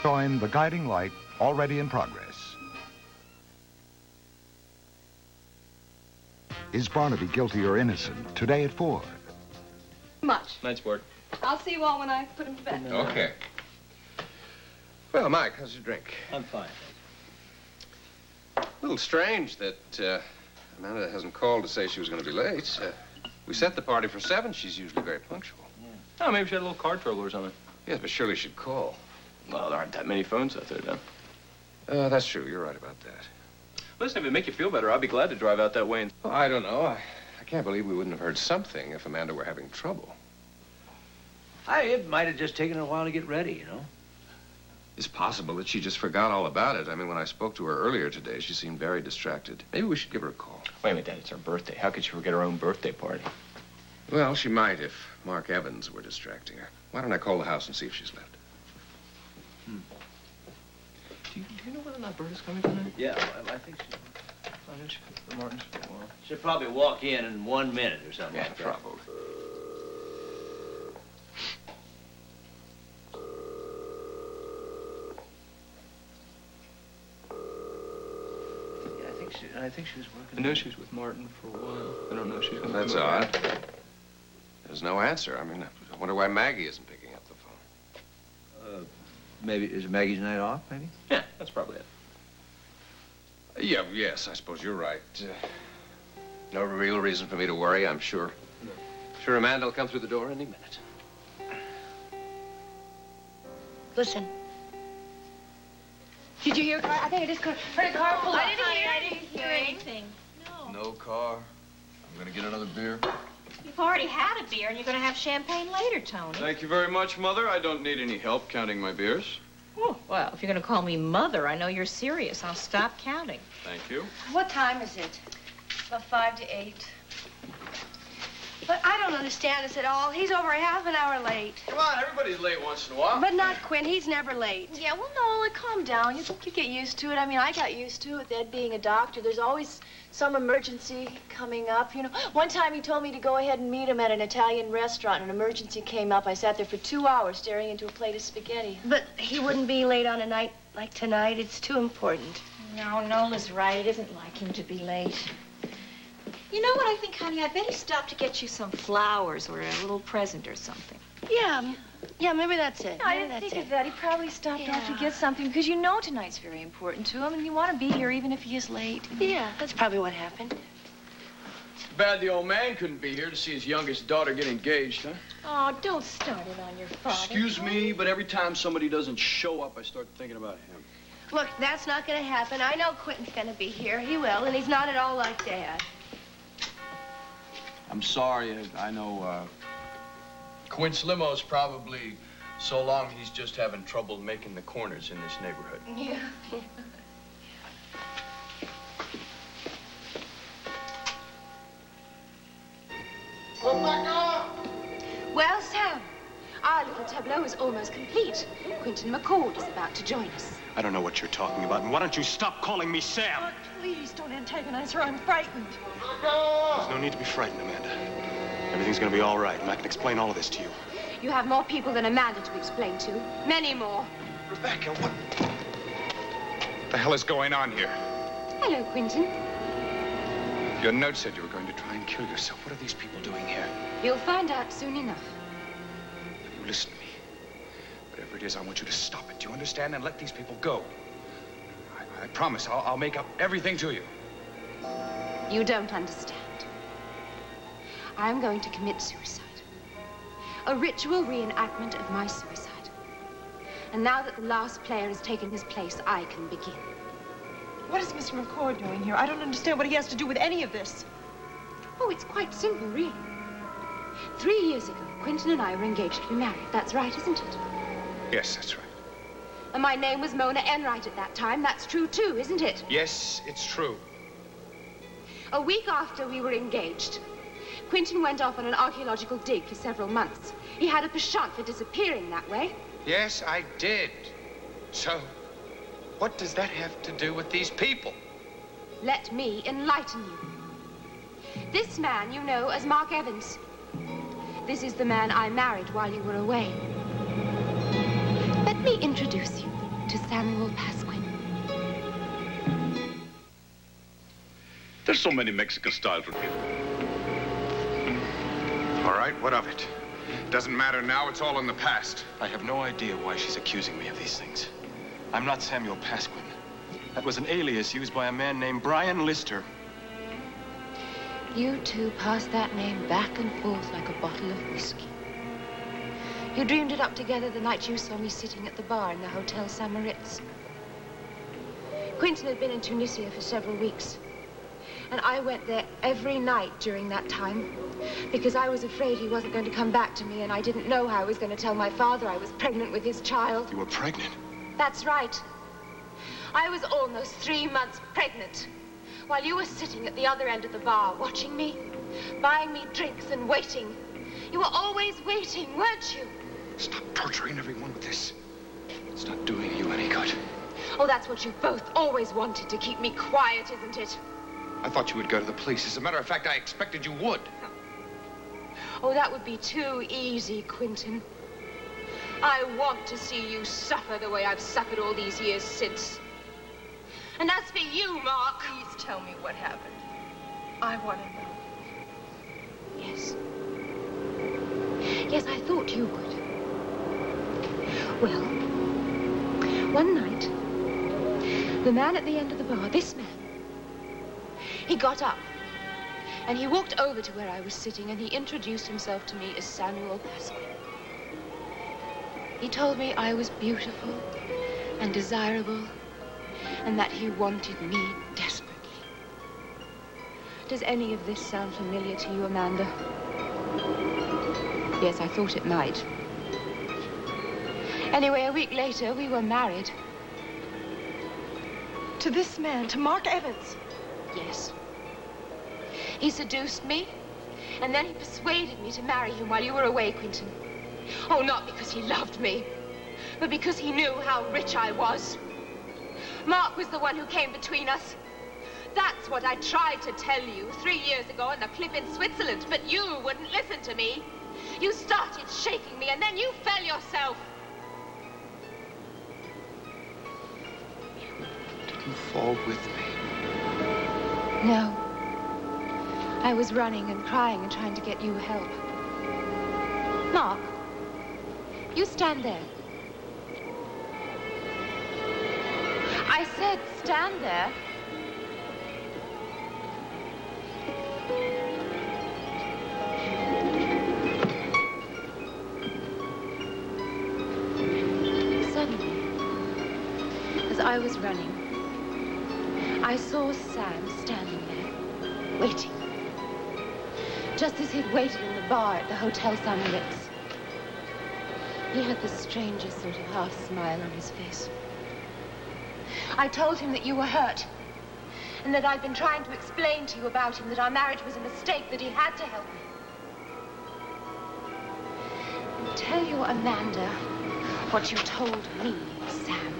Join the guiding light already in progress. Is Barnaby guilty or innocent? Today at 4. Much. Night, sport. I'll see you all when I put him to bed. Okay. Well, Mike, how's your drink? I'm fine. A little strange that Amanda hasn't called to say she was going to be late. We set the party for 7. She's usually very punctual. Yeah. Oh, maybe she had a little car trouble or something. Yes, but surely she'd call. Well, there aren't that many phones out there, Don. That's true. You're right about that. Listen, if it make you feel better, I'll be glad to drive out that way. And... Well, I don't know. I can't believe we wouldn't have heard something if Amanda were having trouble. It might have just taken her a while to get ready, you know. It's possible that she just forgot all about it. I mean, when I spoke to her earlier today, she seemed very distracted. Maybe we should give her a call. Wait a minute, Dad. It's her birthday. How could she forget her own birthday party? Well, she might if Mark Evans were distracting her. Why don't I call the house and see if she's left? Do you know whether or not Berta's coming tonight? Yeah, well, I think she... Oh, didn't she the Martins for a while? She'll probably walk in 1 minute or something Yeah, like that. probably. Yeah, I think she was working. I know she was with Martin for a while. I don't know if she's going to That's odd. There's no answer. I mean, I wonder why Maggie isn't picking up the phone. Maybe, is it Maggie's night off, maybe? Yeah, that's probably it. Yes, I suppose you're right. No real reason for me to worry, I'm sure. No. Sure, Amanda will come through the door any minute. Listen. Did you hear a car? I think I just heard a car pull up. I didn't hear anything. No car. I'm gonna get another beer. You've already had a beer, and you're going to have champagne later, Tony. Thank you very much, Mother. I don't need any help counting my beers. Oh, well, if you're going to call me Mother, I know you're serious. I'll stop counting. Thank you. What time is it? About 5 to 8. But I don't understand this at all. He's over half an hour late. Come on, everybody's late once in a while. But not Quint. He's never late. Yeah, well, Nola, calm down. You get used to it. I mean, I got used to it, Ed being a doctor. There's always some emergency coming up, you know. One time he told me to go ahead and meet him at an Italian restaurant. An emergency came up. I sat there for 2 hours staring into a plate of spaghetti. But he wouldn't be late on a night like tonight. It's too important. No, Nola's right. It isn't like him to be late. You know what I think, honey? I bet he stopped to get you some flowers or a little present or something. Yeah, maybe that's it. I didn't think of that. He probably stopped off to get something because you know tonight's very important to him and you want to be here even if he is late. Yeah, that's probably what happened. Too bad the old man couldn't be here to see his youngest daughter get engaged, huh? Oh, don't start it on your father. Excuse me, but every time somebody doesn't show up, I start thinking about him. Look, that's not going to happen. I know Quentin's going to be here. He will, and he's not at all like Dad. I'm sorry. I know, Quint's limo's probably so long he's just having trouble making the corners in this neighborhood. Yeah. Well, Sam, our little tableau is almost complete. Quentin McCord is about to join us. I don't know what you're talking about, and why don't you stop calling me Sam? Look, please don't antagonize her. I'm frightened. There's no need to be frightened, Amanda. Everything's gonna be all right, and I can explain all of this to you. You have more people than Amanda to explain to. Many more. Rebecca, what the hell is going on here? Hello, Quentin. Your note said you were going to try and kill yourself. What are these people doing here? You'll find out soon enough. You listen to me. Whatever it is, I want you to stop it. Do you understand? And let these people go. I promise I'll make up everything to you. You don't understand. I'm going to commit suicide. A ritual reenactment of my suicide. And now that the last player has taken his place, I can begin. What is Mr. McCord doing here? I don't understand what he has to do with any of this. Oh, it's quite simple, really. 3 years ago, Quentin and I were engaged to be married. That's right, isn't it? Yes, that's right. And my name was Mona Enright at that time. That's true, too, isn't it? Yes, it's true. A week after we were engaged, Quentin went off on an archaeological dig for several months. He had a penchant for disappearing that way. Yes, I did. So, what does that have to do with these people? Let me enlighten you. This man you know as Mark Evans. This is the man I married while you were away. Let me introduce you. Samuel Pasquin. There's so many Mexican styles with people. All right, what of it? Doesn't matter now, it's all in the past. I have no idea why she's accusing me of these things. I'm not Samuel Pasquin. That was an alias used by a man named Brian Lister. You two passed that name back and forth like a bottle of whiskey. You dreamed it up together the night you saw me sitting at the bar in the Hotel Samaritz. Quint had been in Tunisia for several weeks. And I went there every night during that time because I was afraid he wasn't going to come back to me, and I didn't know how I was going to tell my father I was pregnant with his child. You were pregnant? That's right. I was almost 3 months pregnant while you were sitting at the other end of the bar watching me, buying me drinks and waiting. You were always waiting, weren't you? Stop torturing everyone with this. It's not doing you any good. Oh, that's what you both always wanted, to keep me quiet, isn't it? I thought you would go to the police. As a matter of fact, I expected you would. Oh, that would be too easy, Quentin. I want to see you suffer the way I've suffered all these years since. And as for you, Mark... Please tell me what happened. I want to know. Yes. Yes, I thought you would. Well, one night, the man at the end of the bar, this man, he got up, and he walked over to where I was sitting, and he introduced himself to me as Samuel Pasquin. He told me I was beautiful and desirable, and that he wanted me desperately. Does any of this sound familiar to you, Amanda? Yes, I thought it might. Anyway, a week later, we were married. To this man, to Mark Evans? Yes. He seduced me, and then he persuaded me to marry him while you were away, Quentin. Oh, not because he loved me, but because he knew how rich I was. Mark was the one who came between us. That's what I tried to tell you 3 years ago on the cliff in Switzerland, but you wouldn't listen to me. You started shaking me, and then you fell yourself. You fall with me. No. I was running and crying and trying to get you help. Mark, you stand there. I said stand there. Suddenly, as I was running, I saw Sam standing there, waiting. Just as he'd waited in the bar at the Hotel Samaritz. He had the strangest sort of half smile on his face. I told him that you were hurt, and that I'd been trying to explain to you about him that our marriage was a mistake, that he had to help me. And tell your Amanda what you told me, Sam,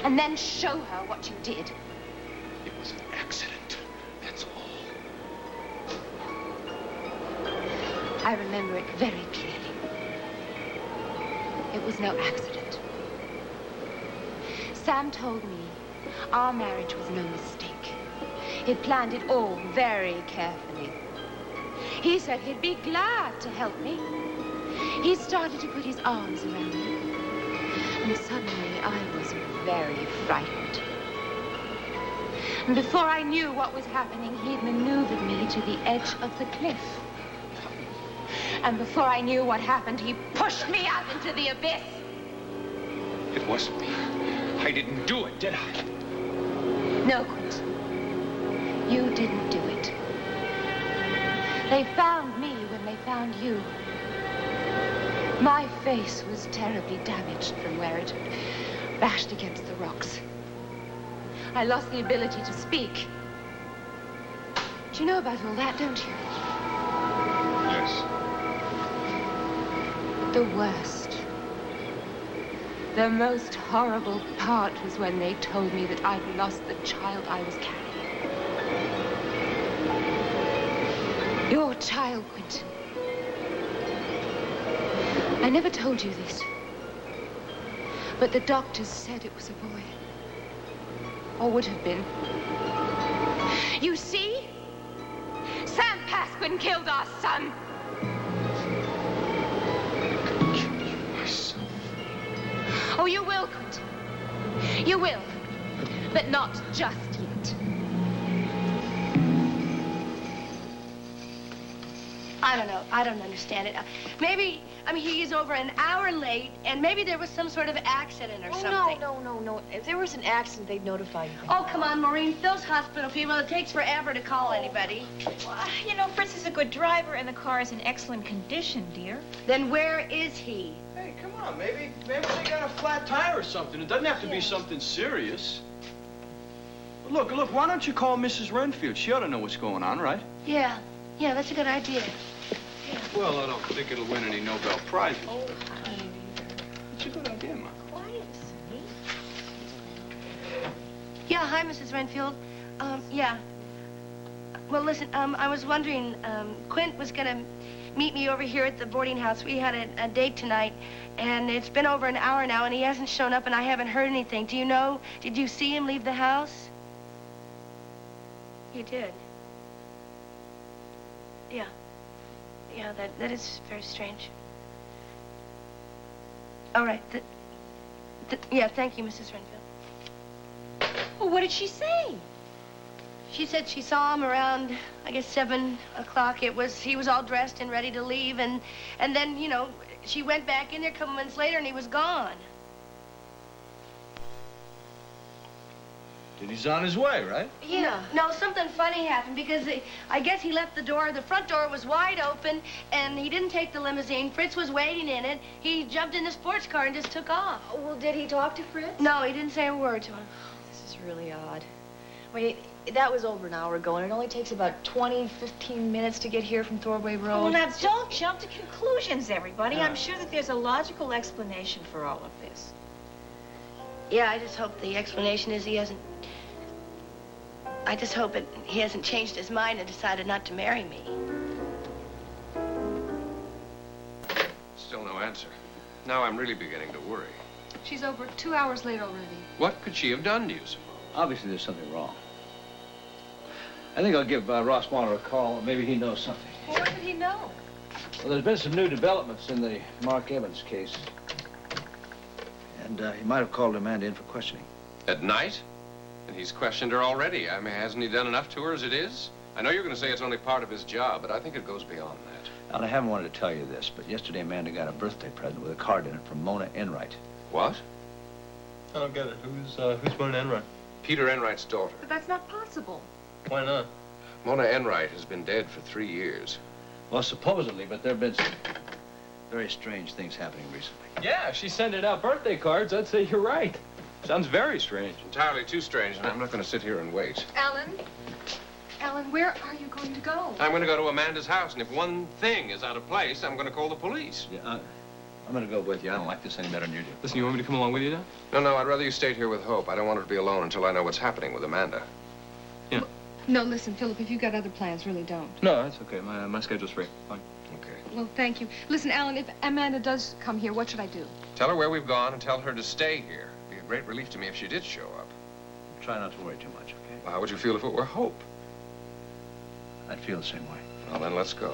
and then show her what you did. It was an accident, that's all. I remember it very clearly. It was no accident. Sam told me our marriage was no mistake. He'd planned it all very carefully. He said he'd be glad to help me. He started to put his arms around me. And suddenly I was very frightened. And before I knew what was happening, he'd maneuvered me to the edge of the cliff. And before I knew what happened, he pushed me out into the abyss. It wasn't me. I didn't do it, did I? No, Quint. You didn't do it. They found me when they found you. My face was terribly damaged from where it had bashed against the rocks. I lost the ability to speak. Do you know about all that, don't you? Yes. The worst, the most horrible part was when they told me that I'd lost the child I was carrying. Your child, Quentin. I never told you this, But the doctors said it was a boy. Or would have been. You see? Sam Pasquin killed our son. Myself. Oh, you will, Quint. You will. But not just yet. I don't know. I don't understand it. Maybe, I mean, he is over an hour late, and maybe there was some sort of accident or something. No. If there was an accident, they'd notify you. Oh, come on, Maureen. Those hospital people, it takes forever to call anybody. Well, you know, Fritz is a good driver, and the car is in excellent condition, dear. Then where is he? Hey, come on, maybe they got a flat tire or something. It doesn't have to be something serious. Look, why don't you call Mrs. Renfield? She ought to know what's going on, right? Yeah, that's a good idea. Well, I don't think it'll win any Nobel Prizes. Oh, It's a good idea, Ma. quiet, sweet. Yeah, hi, Mrs. Renfield. Yeah. Well, listen, I was wondering, Quint was gonna meet me over here at the boarding house. We had a date tonight, and it's been over an hour now, and he hasn't shown up, and I haven't heard anything. Do you know, did you see him leave the house? You did? Yeah. Yeah, that is very strange. All right. Yeah, thank you, Mrs. Renfield. Well, what did she say? She said she saw him around, I guess, 7 o'clock. He was all dressed and ready to leave, and then, you know, she went back in there a couple minutes later, and he was gone. Then he's on his way, right? Yeah. No, something funny happened because I guess he left the front door was wide open, and he didn't take the limousine. Fritz was waiting in it. He jumped in the sports car and just took off. Well, did he talk to Fritz? No, he didn't say a word to him. This is really odd. Wait, that was over an hour ago, and it only takes about 15 minutes to get here from Thorway Road. Oh, now, don't jump to conclusions, everybody. I'm sure that there's a logical explanation for all of this. Yeah, I just hope the explanation is he hasn't... I just hope he hasn't changed his mind and decided not to marry me. Still no answer. Now I'm really beginning to worry. She's over 2 hours late already. What could she have done to you, suppose? Obviously, there's something wrong. I think I'll give Ross Waller a call. Maybe he knows something. Well, what did he know? Well, there's been some new developments in the Mark Evans case. And he might have called Amanda in for questioning. At night? And he's questioned her already. I mean, hasn't he done enough to her as it is? I know you're going to say it's only part of his job, but I think it goes beyond that. And I haven't wanted to tell you this, but yesterday Amanda got a birthday present with a card in it from Mona Enright. What? I don't get it. Who's Mona Enright? Peter Enright's daughter. But that's not possible. Why not? Mona Enright has been dead for 3 years. Well, supposedly, but there have been some very strange things happening recently. Yeah, if she's sending out birthday cards, I'd say you're right. Sounds very strange. Entirely too strange, and I'm not going to sit here and wait. Alan, where are you going to go? I'm going to go to Amanda's house, and if one thing is out of place, I'm going to call the police. Yeah, I'm going to go with you. I don't like this any better than you do. Listen, you want me to come along with you now? No, I'd rather you stayed here with Hope. I don't want her to be alone until I know what's happening with Amanda. Yeah. No, listen, Philip, if you've got other plans, really don't. No, that's okay. My schedule's free. Fine. Okay. Well, thank you. Listen, Alan, if Amanda does come here, what should I do? Tell her where we've gone and tell her to stay here. It'd be a great relief to me if she did show up. Try not to worry too much, okay? Well, how would you feel if it were Hope? I'd feel the same way. Well, then let's go.